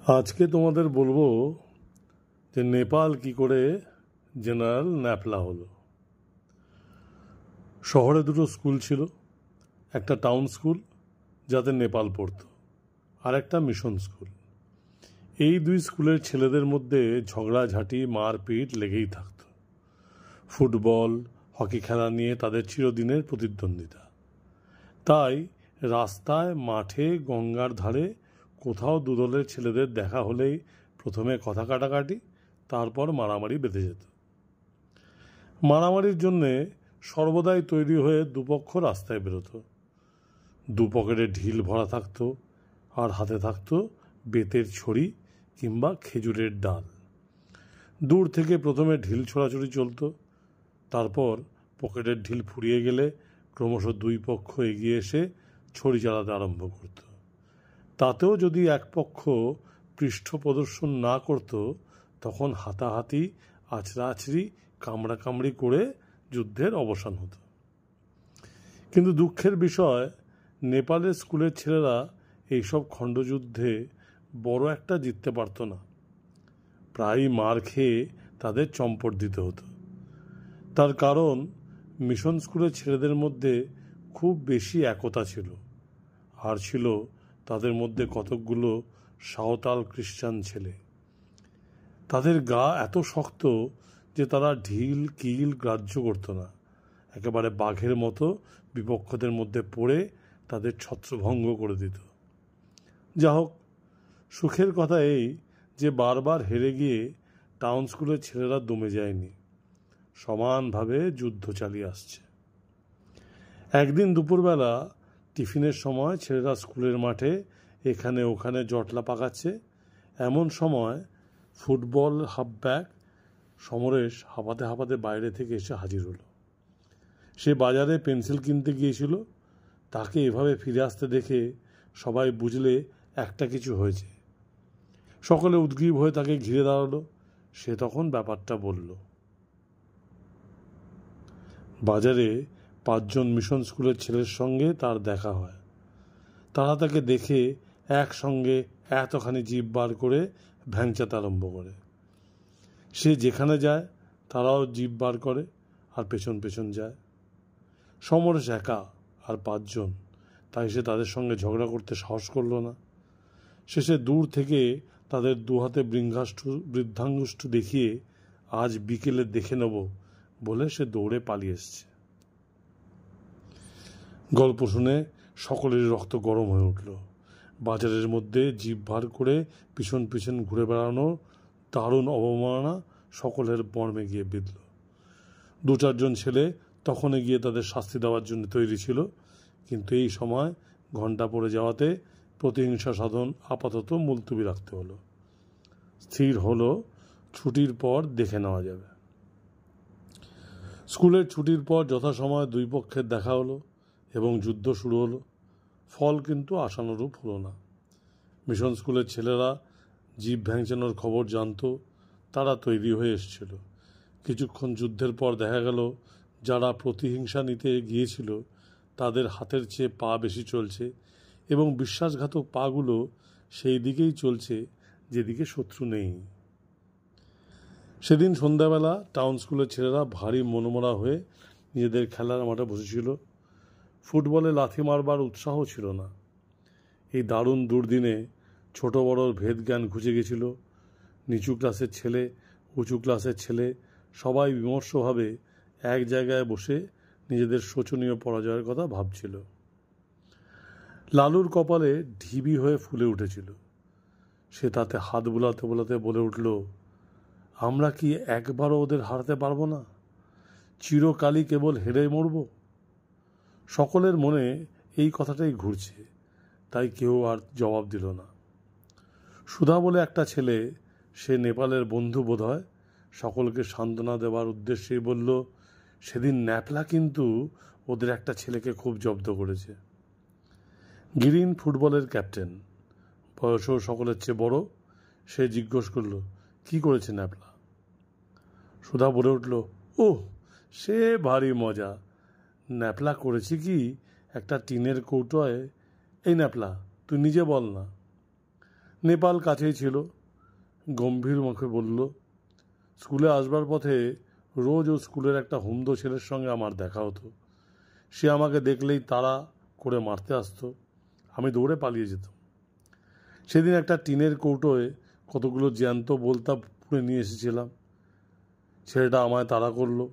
আজকে তোমাদের বলবো যে নেপাল কি করে জেনারেল ন্যাপলা হলো। শহরে দুটো স্কুল ছিল, একটা টাউন স্কুল যাতে নেপাল পড়তো, আর একটা মিশন স্কুল। এই দুই স্কুলের ছেলেদের মধ্যে ঝগড়াঝাঁটি মারপিট লেগেই থাকতো। ফুটবল হকি খেলা নিয়ে তাদের চিরদিনের প্রতিদ্বন্দ্বিতা। তাই রাস্তায় মাঠে গঙ্গার ধারে কোথাও দুদলের ছেলেদের দেখা হলেই প্রথমে কথা কাটাকাটি, তারপর মারামারি বেঁধে যেত। মারামারির জন্যে সর্বদাই তৈরি হয়ে দুপক্ষ রাস্তায় বেরোতো। দু পকেটে ঢিল ভরা থাকতো, আর হাতে থাকতো বেতের ছড়ি কিংবা খেজুরের ডাল। দূর থেকে প্রথমে ঢিল ছোড়াছুড়ি চলতো, তারপর পকেটের ঢিল ফুরিয়ে গেলে ক্রমশ দুই পক্ষ এগিয়ে এসে ছড়ি চালাতে আরম্ভ করত। তাতেও যদি এক পক্ষ পৃষ্ঠ প্রদর্শন না করত, তখন হাতাহাতি, আছড়াআছড়ি, কামড়াকামড়ি করে যুদ্ধের অবসান হতো। কিন্তু দুঃখের বিষয়, নেপালের স্কুলের ছেলেরা এইসব খণ্ডযুদ্ধে বড় একটা জিততে পারত না। প্রায়ই মার খেয়ে তাদের চম্পট দিতে হতো। তার কারণ, মিশন স্কুলের ছেলেদের মধ্যে খুব বেশি একতা ছিল, আর ছিল তাদের মধ্যে কতকগুলো সাঁওতাল খ্রিস্টান ছেলে। তাদের গা এত শক্ত যে তারা ঢিল কিল গ্রাহ্য করত না, একেবারে বাঘের মতো বিপক্ষদের মধ্যে পড়ে তাদের ছত্রভঙ্গ করে দিত। যা হোক, সুখের কথা এই যে বারবার হেরে গিয়ে টাউন স্কুলের ছেলেরা দমে যায়নি, সমানভাবে যুদ্ধ চালিয়ে আসছে। একদিন দুপুরবেলা টিফিনের সময় ছেলেরা স্কুলের মাঠে এখানে ওখানে জটলা পাকাচ্ছে। এমন সময় ফুটবল হাফব্যাক সমরেশ হাঁপাতে হাঁপাতে বাইরে থেকে এসে হাজির হলো। সে বাজারে পেন্সিল কিনতে গিয়েছিল। তাকে এভাবে ফিরে আসতে দেখে সবাই বুঝলে একটা কিছু হয়েছে। সকলে উদ্গ্রীব হয়ে তাকে ঘিরে দাঁড়ালো। সে তখন ব্যাপারটা বলল। বাজারে 5 জন মিশন স্কুলের ছেলের সঙ্গে তার দেখা হয়। তারা তাকে দেখে একসঙ্গে এতখানি জিভ বার করে ভ্যাংচাতে আরম্ভ করে। সে যেখানে যায় তারাও জিভ বার করে আর পেছন পেছন যায়। সমরেশ একা আর 5 জন, তাই সে তাদের সঙ্গে ঝগড়া করতে সাহস করল না। শেষে দূর থেকে তাদের দুহাতে বৃদ্ধাঙ্গুষ্ঠ দেখিয়ে আজ বিকেলে দেখে নেব বলে সে দৌড়ে পালিয়ে এসছে। গল্প শুনে সকলের রক্ত গরম হয়ে উঠল। বাজারের মধ্যে জিভ ভার করে পিছন পিছন ঘুরে বেড়ানো দারুণ অবমাননা সকলের বর্মে গিয়ে বিঁধল। 2-4 জন ছেলে তখন গিয়ে তাদের শাস্তি দেওয়ার জন্য তৈরি ছিল, কিন্তু এই সময় ঘণ্টা পড়ে যাওয়াতে প্রতিহিংসা সাধন আপাতত মুলতুবি রাখতে হলো। স্থির হলো ছুটির পর দেখে নেওয়া যাবে। স্কুলের ছুটির পর যথাসময়ে দুই পক্ষের দেখা হলো এবং যুদ্ধ শুরু হলো। ফল কিন্তু আশানুরূপ হলো না। মিশন স্কুলের ছেলেরা জিভ ভ্যাংচানোর খবর জানত, তারা তৈরি হয়ে এসেছিল। কিছুক্ষণ যুদ্ধের পর দেখা গেল যারা প্রতিহিংসা নিতে গিয়েছিল তাদের হাতের চেয়ে পা বেশি চলছে, এবং বিশ্বাসঘাতক পাগুলো সেই দিকেই চলছে যেদিকে শত্রু নেই। সেদিন সন্ধ্যাবেলা টাউন স্কুলের ছেলেরা ভারী মনমরা হয়ে নিজেদের খেলার মাঠে বসেছিল। ফুটবলে লাথি মারবার উৎসাহ ছিল না। এই দারুণ দুর্দিনে ছোট বড়র ভেদ জ্ঞান ঘুচে গেছিল। নিচু ক্লাসের ছেলে, উঁচু ক্লাসের ছেলে সবাই বিমর্ষভাবে এক জায়গায় বসে নিজেদের শোচনীয় পরাজয়ের কথা ভাবছিল। লালুর কপালে ঢিবি হয়ে ফুলে উঠেছিল। সে তাতে হাত বোলাতে বোলাতে বলে উঠল, আমরা কি একবারও ওদের হারাতে পারবো না? চিরকালই কেবল হেরে মরব? সকলের মনে এই কথাটাই ঘুরছে, তাই কেউ আর জবাব দিল না। সুধা বলে একটা ছেলে, সে নেপালের বন্ধু বোধ হয়, সকলকে সান্ত্বনা দেওয়ার উদ্দেশ্যেই বলল, সেদিন ন্যাপলা কিন্তু ওদের একটা ছেলেকে খুব জব্দ করেছে। গিরিন ফুটবলের ক্যাপ্টেন, বয়সও সকলের চেয়ে বড়। সে জিজ্ঞেস করল, কি করেছে ন্যাপলা? সুধা বলে উঠল, ওহ, সে ভারী মজা। ন্যাপলা করেছি কি, একটা টিনের কৌটোয়। এই ন্যাপলা, তুই নিজে বল না। নেপাল কাছেই ছিল। গম্ভীর মুখে বলল, স্কুলে আসবার পথে রোজ ও স্কুলের একটা হুমদো ছেলের সঙ্গে আমার দেখা হতো। সে আমাকে দেখলেই তাড়া করে মারতে আসতো। আমি দৌড়ে পালিয়ে যেতাম। সেদিন একটা টিনের কৌটোয় কতগুলো জ্যান্ত বোলতা পুড়ে নিয়ে এসেছিলাম। ছেলেটা আমায় তাড়া করলো।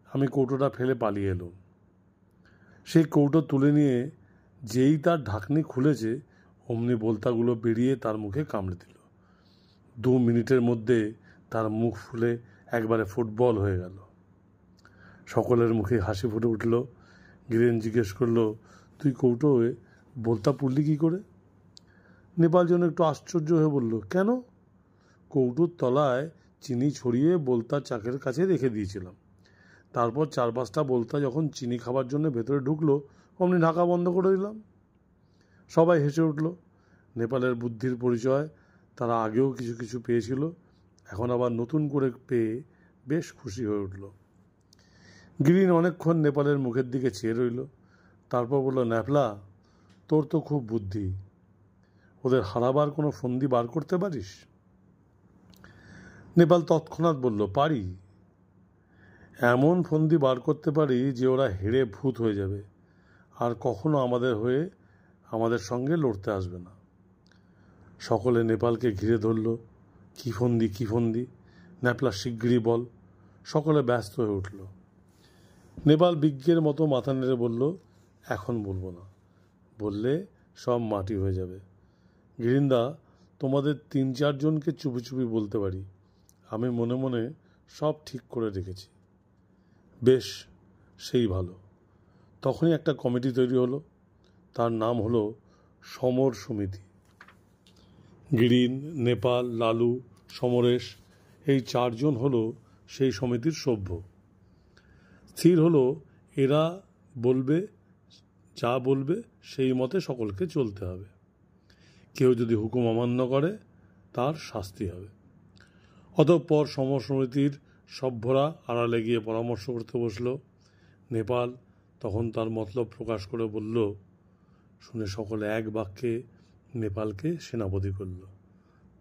আমি কৌটোটা ফেলে পালিয়ে এলাম। সেই কৌটো তুলে নিয়ে যেই তার ঢাকনি খুলেছে, অমনি বোলতাগুলো বেরিয়ে তার মুখে কামড়ে দিল। 2 মিনিটের মধ্যে তার মুখ ফুলে একবারে ফুটবল হয়ে গেল। সকলের মুখে হাসি ফুটে উঠল। গিরেন জিজ্ঞেস করলো, তুই কৌটোয় বোলতা পুড়লি কী করে? নেপাল যেন একটু আশ্চর্য হয়ে বলল, কেন? কৌটোর তলায় চিনি ছড়িয়ে বোলতার চাকের কাছে রেখে দিয়েছিলাম। তারপর 4-5টা বোলতা যখন চিনি খাবার জন্য ভেতরে ঢুকলো, অমনি ঢাকা বন্ধ করে দিলাম। সবাই হেসে উঠল। নেপালের বুদ্ধির পরিচয় তারা আগেও কিছু কিছু পেয়েছিল, এখন আবার নতুন করে পেয়ে বেশ খুশি হয়ে উঠল। গিরিন অনেকক্ষণ নেপালের মুখের দিকে চেয়ে রইল। তারপর বলল, ন্যাপলা, তোর তো খুব বুদ্ধি। ওদের হারাবার কোনো ফন্দি বার করতে পারিস? নেপাল তৎক্ষণাৎ বলল, পারি। এমন ফন্দি বার করতে পারি যে ওরা হেরে ভূত হয়ে যাবে, আর কখনো আমাদের সঙ্গে লড়তে আসবে না। সকলে নেপালকে ঘিরে ধরল। কি ফন্দি, কি ফন্দি? ন্যাপলা শিগগিরই বল। সকলে ব্যস্ত হয়ে উঠল। নেপাল বিজ্ঞের মতো মাথা নেড়ে বলল, এখন বলবো না, বললে সব মাটি হয়ে যাবে। গিরিন্দা, তোমাদের 3-4 জনকে চুপি চুপি বলতে পারি। আমি মনে মনে সব ঠিক করে রেখেছি। বেশ, সেই ভালো। তখনই একটা কমিটি তৈরি হলো। তার নাম হলো সমর সমিতি। গিরিন, নেপাল, লালু, সমরেশ এই 4 জন হলো সেই সমিতির সভ্য। স্থির হলো এরা যা বলবে সেই মতে সকলকে চলতে হবে। কেউ যদি হুকুম অমান্য করে তার শাস্তি হবে। অতঃপর সমর সমিতির সভ্যরা আড়ালে গিয়ে পরামর্শ করতে বসল। নেপাল তখন তার মতলব প্রকাশ করে বলল। শুনে সকলে এক বাক্যে নেপালকে সেনাপতি করল।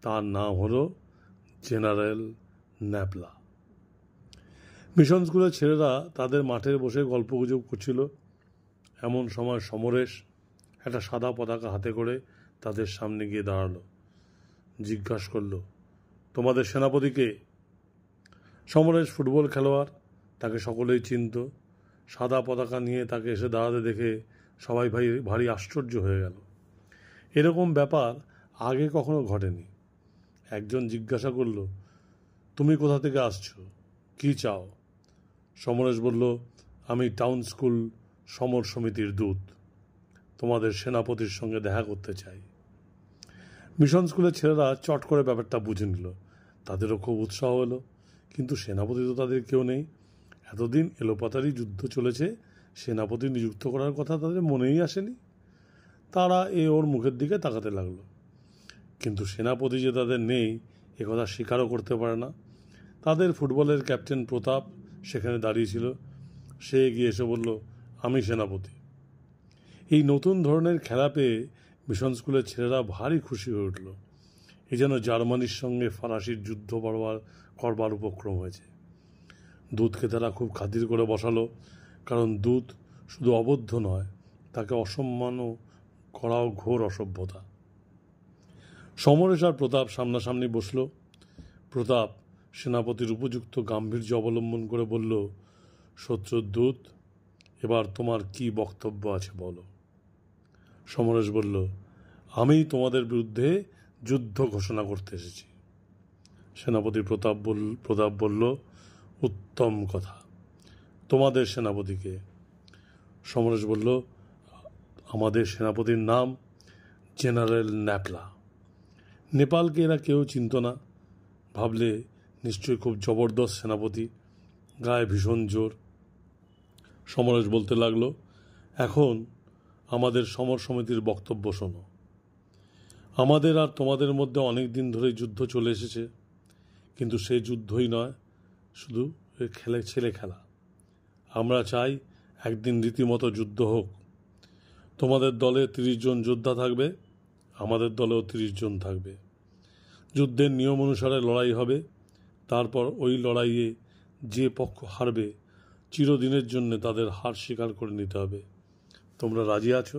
তার নাম হলো জেনারেল ন্যাপলা। মিশন স্কুলের ছেলেরা তাদের মাঠে বসে গল্পগুজব করছিল। এমন সময় সমরেশ একটা সাদা পতাকা হাতে করে তাদের সামনে গিয়ে দাঁড়ালো। জিজ্ঞাসা করল, তোমাদের সেনাপতি কে? সমরেশ ফুটবল খেলোয়াড়, তাকে সকলেই চিনত। সাদা পতাকা নিয়ে তাকে এসে দাঁড়াতে দেখে সবাই ভারী আশ্চর্য হয়ে গেল। এরকম ব্যাপার আগে কখনো ঘটেনি। একজন জিজ্ঞাসা করল, তুমি কোথা থেকে আসছো, কি চাও? সমরেশ বলল, আমি টাউন স্কুল সমর সমিতির দূত, তোমাদের সেনাপতির সঙ্গে দেখা করতে চাই। মিশন স্কুলের ছেলেরা চট করে ব্যাপারটা বুঝে নিল। তাদেরও খুব উৎসাহ হলো, কিন্তু সেনাপতি তো তাদের কেউ নেই। এতদিন এলোপাতারি যুদ্ধ চলেছে, সেনাপতি নিযুক্ত করার কথা তাদের মনেই আসেনি। তারা ওর মুখের দিকে তাকাতে লাগলো। কিন্তু সেনাপতি যে তাদের নেই এ কথা স্বীকারও করতে পারে না। তাদের ফুটবলের ক্যাপ্টেন প্রতাপ সেখানে দাঁড়িয়েছিল। সে এগিয়ে এসে বলল, আমি সেনাপতি। এই নতুন ধরনের খেলা পেয়ে মিশন স্কুলের ছেলেরা ভারী খুশি হয়ে উঠল। এই যেন জার্মানির সঙ্গে ফরাসির যুদ্ধ করবার উপক্রম হয়েছে। দূতকে তারা খুব খাতির করে বসালো, কারণ দূত শুধু অবদ্ধ নয়, তাকে অসম্মানও করাও ঘোর অসভ্যতা। সমরেশ আর প্রতাপ সামনাসামনি বসল। প্রতাপ সেনাপতির উপযুক্ত গাম্ভীর্য অবলম্বন করে বলল, শত্রুর দূত, এবার তোমার কি বক্তব্য আছে বলো। সমরেশ বলল, আমি তোমাদের বিরুদ্ধে যুদ্ধ ঘোষণা করতে এসেছি। সেনাপতি প্রতাপ বলল, উত্তম কথা। তোমাদের সেনাপতিকে? সমরেশ বলল, আমাদের সেনাপতির নাম জেনারেল ন্যাপলা। নেপালকে এরা কেউ চিনত না। ভাবলে নিশ্চয়ই খুব জবরদস্ত সেনাপতি, গায়ে ভীষণ জোর। সমরেশ বলতে লাগলো, এখন আমাদের সমর সমিতির বক্তব্য শোনো। আমাদের আর তোমাদের মধ্যে অনেক দিন ধরে যুদ্ধ চলে এসেছে, কিন্তু সেই যুদ্ধই নয়, শুধু ছেলে খেলা। আমরা চাই একদিন রীতিমতো যুদ্ধ হোক। তোমাদের দলে 30 জন যোদ্ধা থাকবে, আমাদের দলেও 30 জন থাকবে। যুদ্ধের নিয়ম অনুসারে লড়াই হবে, তারপর ওই লড়াইয়ে যে পক্ষ হারবে চিরদিনের জন্য তাদের হার স্বীকার করে নিতে হবে। তোমরা রাজি আছো?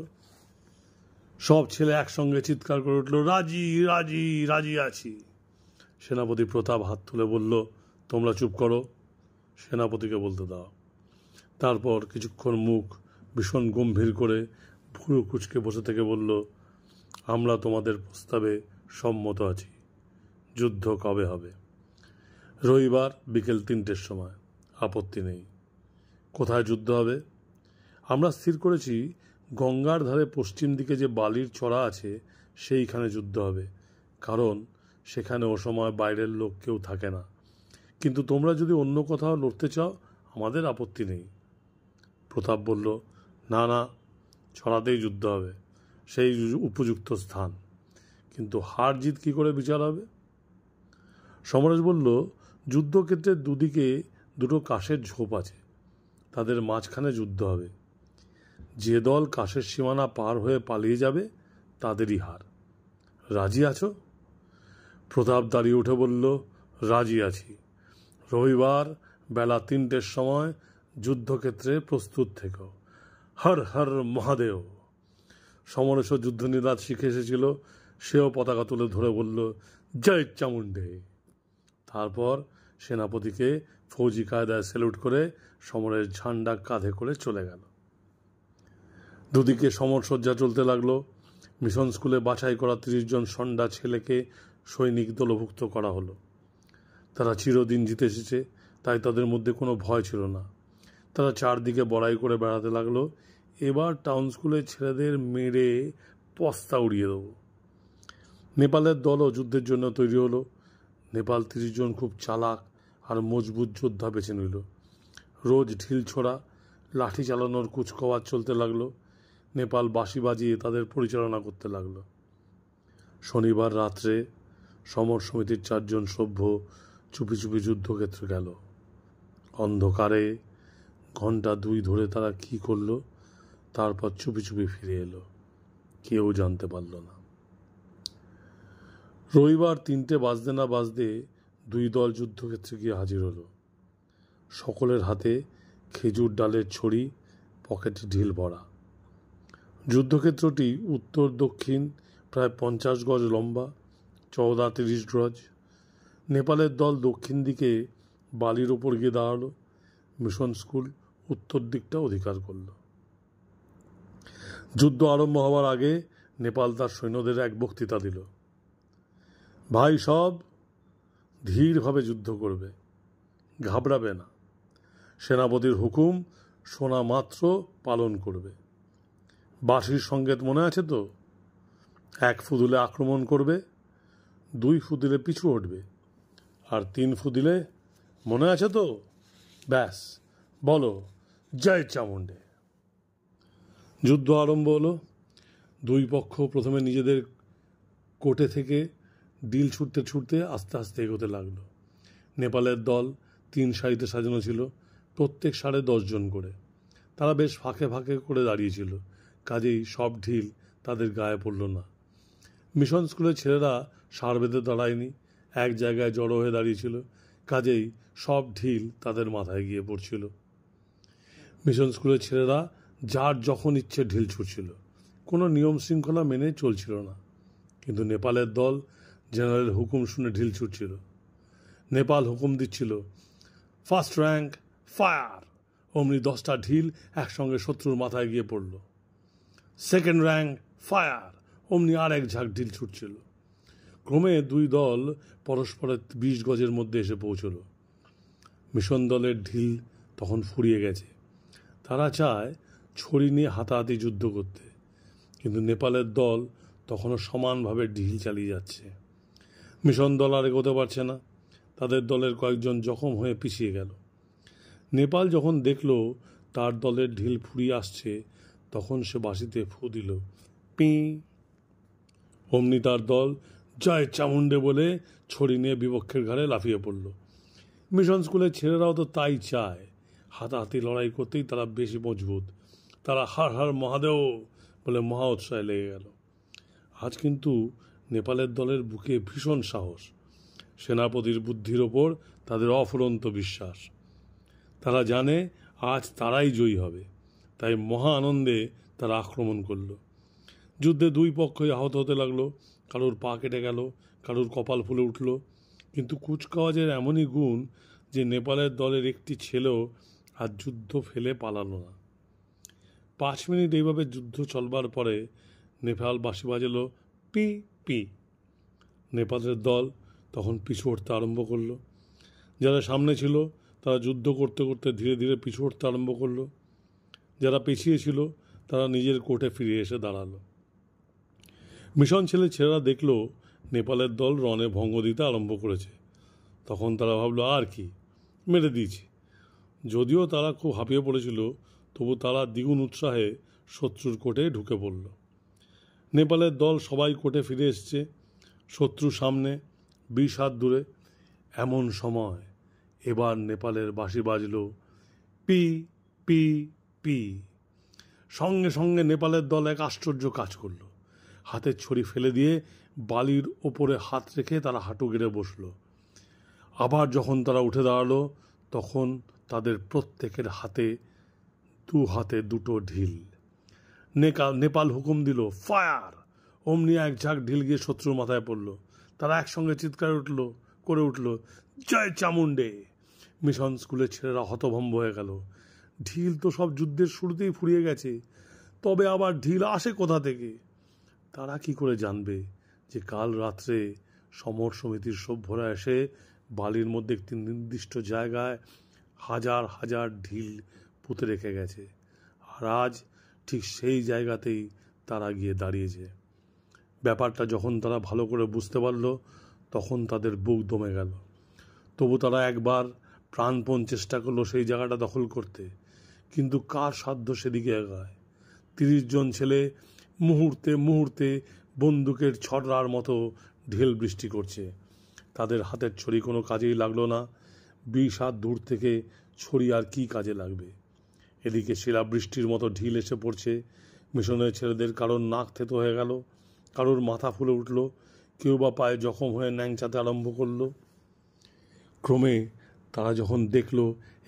সব ছেলে একসঙ্গে চিৎকার করে উঠল, রাজি রাজি রাজি আছি। সেনাপতি প্রতাপ হাত তুলে বলল, তোমরা চুপ করো, সেনাপতিকে বলতে দাও। তারপর কিছুক্ষণ মুখ ভীষণ গম্ভীর করে ভুরু কুঁচকে বসে থেকে বলল, আমরা তোমাদের প্রস্তাবে সম্মত আছি। যুদ্ধ কবে হবে? রবিবার বিকেল 3টের সময়। আপত্তি নেই। কোথায় যুদ্ধ হবে? আমরা স্থির করেছি গঙ্গার ধারে পশ্চিম দিকে যে বালির চড়া আছে সেইখানে যুদ্ধ হবে, কারণ সেখানে ও সময় বাইরের লোক কেউ থাকে না। কিন্তু তোমরা যদি অন্য কোথাও লড়তে চাও আমাদের আপত্তি নেই। প্রতাপ বলল, না না, ছড়াতেই যুদ্ধ হবে, সেই উপযুক্ত স্থান। কিন্তু হার জিত কী করে বিচার হবে? সমরেশ বলল, যুদ্ধক্ষেত্রের দুদিকে দুটো কাশের ঝোপ আছে, তাদের মাঝখানে যুদ্ধ হবে। যে দল কাশের সীমানা পার হয়ে পালিয়ে যাবে তাদেরই হার। রাজি আছো? প্রতাপ দাঁড়িয়ে উঠে বলল, রাজি আছি। রবিবার বেলা 3টের সময় যুদ্ধক্ষেত্রে প্রস্তুত থেকো। হর হর মহাদেব। সমরেশ যুদ্ধ নিনাদ শিখে এসেছিল, সেও পতাকা তুলে ধরে বলল, জয় চামুণ্ডে। তারপর সেনাপতিকে ফৌজি কায়দায় স্যালুট করে সমরেশ ঝান্ডা কাঁধে করে চলে গেল। দুদিকে সমরসজ্জা চলতে লাগলো। মিশন স্কুলে বাছাই করা 30 জন সন্ডা ছেলেকে সৈনিক দলভুক্ত করা হলো। তারা চিরদিন জিতে এসেছে, তাই তাদের মধ্যে কোনো ভয় ছিল না। তারা চারদিকে বড়াই করে বেড়াতে লাগলো, এবার টাউন স্কুলের ছেলেদের মেরে পস্তা উড়িয়ে দেবো। নেপালের দলও যুদ্ধের জন্য তৈরি হলো। নেপাল 30 জন খুব চালাক আর মজবুত যোদ্ধা বেছে নিল। রোজ ঢিল ছোড়া, লাঠি চালানোর কুচকাওয়াজ চলতে লাগলো। নেপাল বাঁশি বাজিয়ে তাদের পরিচালনা করতে লাগলো। শনিবার রাত্রে সমর সমিতির 4 জন সভ্য চুপি চুপি যুদ্ধক্ষেত্রে গেল। অন্ধকারে ঘন্টা 2 ধরে তারা কি করলো, তারপর চুপি চুপি ফিরে এলো। কেউ জানতে পারল না। রবিবার 3টে বাজতে না বাজতে 2 দল যুদ্ধক্ষেত্রে গিয়ে হাজির হলো। সকলের হাতে খেজুর ডালের ছড়ি, পকেটে ঢিল ভরা। যুদ্ধক্ষেত্রটি উত্তর দক্ষিণ প্রায় 50 গজ লম্বা, চওড়া 30 গজ। নেপালের দল দক্ষিণ দিকে বালির ওপর গিয়ে দাঁড়ালো। মিশন স্কুল উত্তর দিকটা অধিকার করল। যুদ্ধ আরম্ভ হওয়ার আগে নেপাল তার সৈন্যদের এক বক্তৃতা দিল। ভাই সব, ধীরভাবে যুদ্ধ করবে, ঘাবড়াবে না। সেনাপতির হুকুম শোনা মাত্র পালন করবে। বাঁশির সংকেত মনে আছে তো? 1 ফু দিলে আক্রমণ করবে, 2 ফু দিলে পিছু হটবে, আর 3 ফু দিলে, মনে আছে তো? ব্যাস, বলো জয় চামুণ্ডে। যুদ্ধ আরম্ভ হলো। 2 পক্ষ প্রথমে নিজেদের কোটে থেকে ডিল ছুটতে ছুটতে আস্তে আস্তে এগোতে লাগলো। নেপালের দল 3 সারিতে সাজানো ছিল, প্রত্যেক 10.5 জন করে। তারা বেশ ফাঁকে ফাঁকে করে দাঁড়িয়েছিল, কাজেই সব ঢিল তাদের গায়ে পড়ল না। মিশন স্কুলের ছেলেরা সার বেঁধে দাঁড়ায়নি, এক জায়গায় জড়ো হয়ে দাঁড়িয়েছিল, কাজেই সব ঢিল তাদের মাথায় গিয়ে পড়ছিল। মিশন স্কুলের ছেলেরা যার যখন ইচ্ছে ঢিল ছুটছিল, কোনো নিয়ম শৃঙ্খলা মেনে চলছিল না। কিন্তু নেপালের দল জেনারেল হুকুম শুনে ঢিল ছুটছিল। নেপাল হুকুম দিচ্ছিল, ফার্স্ট র্যাঙ্ক ফায়ার। অমনি 10টা ঢিল একসঙ্গে শত্রুর মাথায় গিয়ে পড়ল। Second rank fire. অমনি আর এক ঝাঁক ঢিল ছুটছিল। ক্রমে 2 দল পরস্পরের 20 গজের মধ্যে এসে পৌঁছল। মিশন দলের ঢিল তখন ফুরিয়ে গেছে। তারা চায় ছড়ি নিয়ে হাতাহাতি যুদ্ধ করতে, কিন্তু নেপালের দল তখনও সমানভাবে ঢিল চালিয়ে যাচ্ছে। মিশন দল আর এগোতে পারছে না। তাদের দলের কয়েকজন জখম হয়ে পিছিয়ে গেল। নেপাল যখন দেখল তার দলের ঢিল ফুরিয়ে আসছে, তখন সে বাঁশিতে ফু দিল, পি। অমনি তার দল জয় চামুণ্ডে বলে ছড়ি নিয়ে বিপক্ষের ঘাড়ে লাফিয়ে পড়ল। মিশন স্কুলের ছেলেরাও তো তাই চায়, হাতাহাতি লড়াই করতেই তারা বেশি মজবুত। তারা হর হর মহাদেব বলে মহা উৎসাহে লেগে গেল। আজ কিন্তু নেপালের দলের বুকে ভীষণ সাহস, সেনাপতির বুদ্ধির ওপর তাদের অফুরন্ত বিশ্বাস। তারা জানে আজ তারাই জয়ী হবে, তাই মহা আনন্দে তারা আক্রমণ করল। যুদ্ধে দুই পক্ষই আহত হতে লাগলো, কারোর পা কেটে গেল, কারোর কপাল ফুলে উঠল। কিন্তু কুচকাওয়াজের এমনই গুণ যে নেপালের দলের একটি ছেলেও আর যুদ্ধ ফেলে পালালো না। 5 মিনিট এইভাবে যুদ্ধ চলবার পরে নেপাল বাঁশি বাজালো পি পি। নেপালের দল তখন পিছু হটতে আরম্ভ করলো। যারা সামনে ছিল তারা যুদ্ধ করতে করতে ধীরে ধীরে পিছু হটতে আরম্ভ করলো। যারা পিছিয়ে ছিল তারা নিজের কোর্টে ফিরে এসে দাঁড়ালো। মিশন ছেলেরা দেখলো নেপালের দল রণে ভঙ্গ দিতে আরম্ভ করেছে। তখন তারা ভাবলো আর কি, মেরে দিয়েছে। যদিও তারা খুব হাঁপিয়ে পড়েছিল, তবু তারা দ্বিগুণ উৎসাহে শত্রুর কোর্টে ঢুকে পড়ল। নেপালের দল সবাই কোর্টে ফিরে এসছে, শত্রু সামনে 20 হাত দূরে। এমন সময় এবার নেপালের বাঁশি বাজল পি পি পি। সঙ্গে সঙ্গে নেপালের দল এক আশ্চর্য কাজ করল। হাতের ছড়ি ফেলে দিয়ে বালির ওপরে হাত রেখে তারা হাঁটু গেড়ে বসল। আবার যখন তারা উঠে দাঁড়ালো, তখন তাদের প্রত্যেকের দু হাতে দুটো ঢিল। নেপাল হুকুম দিল ফায়ার। অমনি এক ঝাঁক ঢিল গিয়ে শত্রুর মাথায় পড়ল। তারা একসঙ্গে চিৎকার করে উঠল জয় চামুণ্ডে। মিশন স্কুলের ছেলেরা হতভম্ব হয়ে গেল। ঢিল তো সব যুদ্ধের শুরুতেই ফুরিয়ে গেছে, তবে আবার ঢিল আসে কোথা থেকে? তারা কি করে জানবে যে কাল রাত্রে সমর সমিতির সভ্যরা এসে বালির মধ্যে একটি নির্দিষ্ট জায়গায় হাজার হাজার ঢিল পুঁতে রেখে গেছে, আর আজ ঠিক সেই জায়গাতেই তারা গিয়ে দাঁড়িয়েছে। ব্যাপারটা যখন তারা ভালো করে বুঝতে পারল, তখন তাদের বুক দমে গেল। তবু তারা একবার প্রাণপণ চেষ্টা করলো সেই জায়গাটা দখল করতে, কিন্তু কার সাধ্য সেদিকে এগায়? 30 জন ছেলে মুহূর্তে মুহূর্তে বন্দুকের ছড়ার মতো ঢিল বৃষ্টি করছে। তাদের হাতের ছড়ি কোনো কাজেই লাগলো না। 20 হাত দূর থেকে ছড়ি আর কি কাজে লাগবে? এদিকে শিলাবৃষ্টির মতো ঢিল এসে পড়ছে। মিশনের ছেলেদের কারোর নাক থেতো হয়ে গেল, কারোর মাথা ফুলে উঠল, কেউ বা পায়ে জখম হয়ে ন্যাংচাতে আরম্ভ করল। ক্রমে তারা যখন দেখল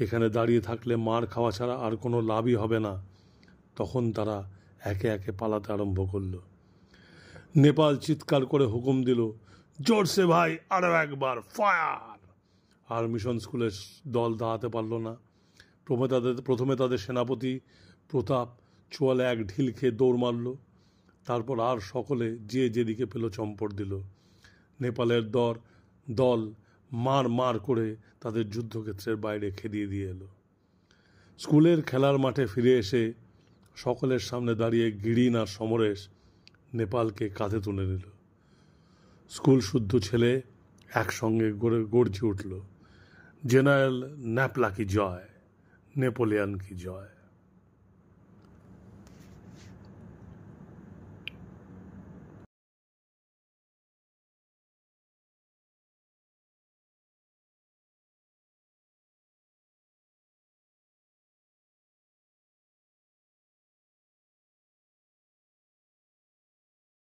এখানে দাঁড়িয়ে থাকলে মার খাওয়া ছাড়া আর কোনো লাভই হবে না, তখন তারা একে একে পালাতে আরম্ভ করল। নেপাল চিৎকার করে হুকুম দিল জোরসে ভাই, আরো একবার ফায়ার। আর মিশন স্কুলের দল দাঁড়াতে পারল না। প্রথমে তাদের সেনাপতি প্রতাপ চোয়ালে এক ঢিল খেয়ে দৌড় মারল। তারপর আর সকলে যে যেদিকে পেল চম্পট দিল। নেপালের দল মার করে তাদের যুদ্ধক্ষেত্রের বাইরে খেদিয়ে দিয়ে এলো। স্কুলের খেলার মাঠে ফিরে এসে সকলের সামনে দাঁড়িয়ে গিরিন আর সমরেশ নেপালকে কাঁধে তুলে নিল। স্কুল শুদ্ধ ছেলে একসঙ্গে গর্জে উঠল জেনারেল ন্যাপলা কি জয়, নেপোলিয়ান কি জয়।